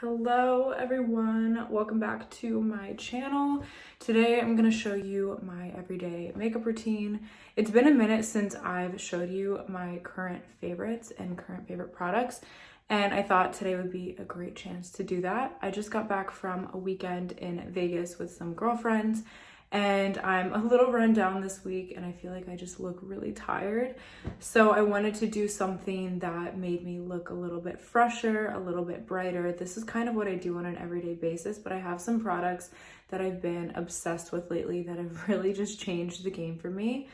Hello everyone, welcome back to my channel. Today I'm going to show you my everyday makeup routine. It's been a minute since I've showed you my current favorites and current favorite products, and I thought today would be a great chance to do that. I just got back from a weekend in Vegas with some girlfriends, and I'm a little run down this week and I feel like I just look really tired. So I wanted to do something that made me look a little bit fresher, a little bit brighter. This is kind of what I do on an everyday basis, but I have some products that I've been obsessed with lately that have really just changed the game for me.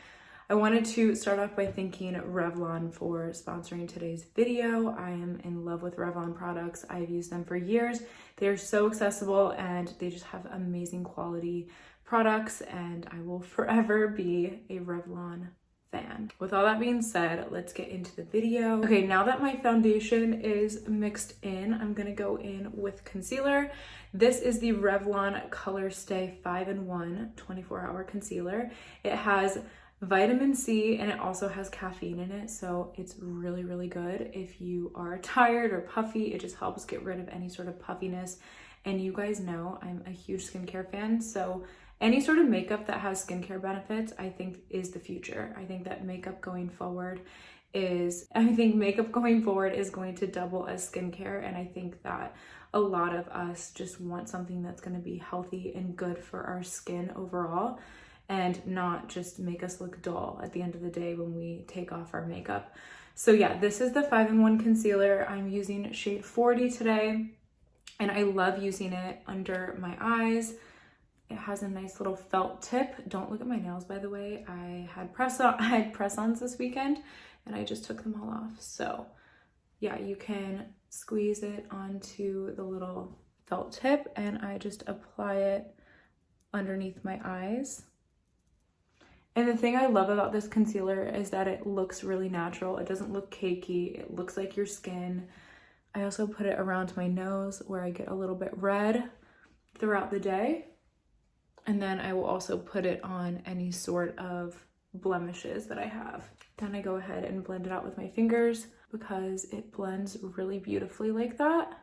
I wanted to start off by thanking Revlon for sponsoring today's video. I am in love with Revlon products. I've used them for years. They are so accessible and they just have amazing quality products, and I will forever be a Revlon fan. With all that being said, let's get into the video. Okay, now that my foundation is mixed in, I'm gonna go in with concealer. This is the Revlon ColorStay 5-in-1 24-hour concealer. It has vitamin C and it also has caffeine in it, so it's really, really good if you are tired or puffy. It just helps get rid of any sort of puffiness. And you guys know I'm a huge skincare fan, so any sort of makeup that has skincare benefits, I think is the future. I think that makeup going forward is going to double as skincare. And I think that a lot of us just want something that's going to be healthy and good for our skin overall, and not just make us look dull at the end of the day when we take off our makeup. So yeah, this is the 5-in-1 concealer. I'm using shade 40 today, and I love using it under my eyes. It has a nice little felt tip. Don't look at my nails, by the way. I had press-ons this weekend and I just took them all off. So yeah, you can squeeze it onto the little felt tip and I just apply it underneath my eyes. And the thing I love about this concealer is that it looks really natural. It doesn't look cakey. It looks like your skin. I also put it around my nose where I get a little bit red throughout the day. And then I will also put it on any sort of blemishes that I have. Then I go ahead and blend it out with my fingers because it blends really beautifully like that.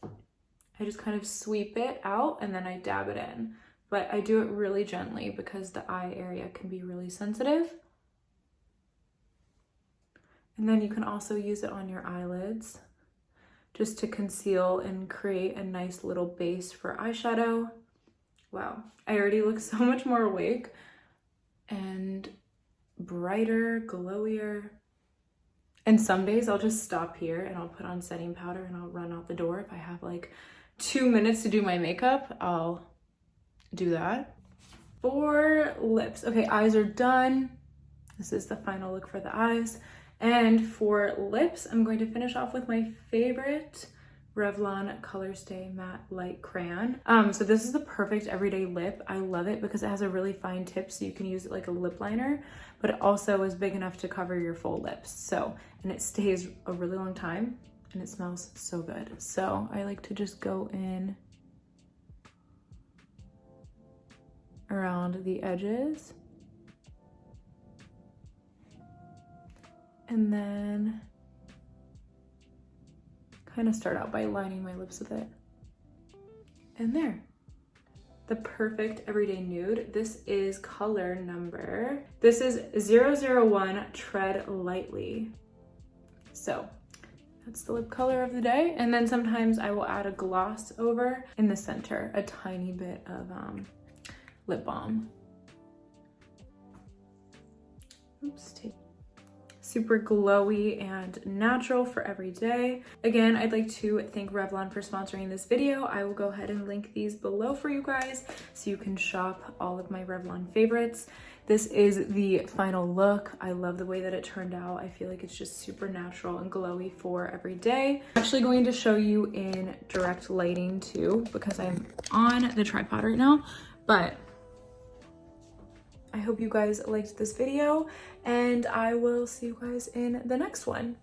I just kind of sweep it out and then I dab it in. But I do it really gently because the eye area can be really sensitive. And then you can also use it on your eyelids just to conceal and create a nice little base for eyeshadow. Wow, I already look so much more awake and brighter, glowier. And some days I'll just stop here and I'll put on setting powder and I'll run out the door. If I have like 2 minutes to do my makeup, I'll do that. For lips, okay, eyes are done. This is the final look for the eyes. And for lips, I'm going to finish off with my favorite Revlon ColorStay Matte Light Crayon. So this is the perfect everyday lip. I love it because it has a really fine tip, so you can use it like a lip liner, but it also is big enough to cover your full lips. So, and it stays a really long time and it smells so good. So I like to just go in around the edges. And then kind of start out by lining my lips with it. And there. The perfect everyday nude. This is color number. This is 001 Tread Lightly. So that's the lip color of the day. And then sometimes I will add a gloss over in the center, a tiny bit of lip balm. Oops, super glowy and natural for every day. Again, I'd like to thank Revlon for sponsoring this video. I will go ahead and link these below for you guys so you can shop all of my Revlon favorites. This is the final look. I love the way that it turned out. I feel like it's just super natural and glowy for every day. I'm actually going to show you in direct lighting too because I'm on the tripod right now, but I hope you guys liked this video and I will see you guys in the next one.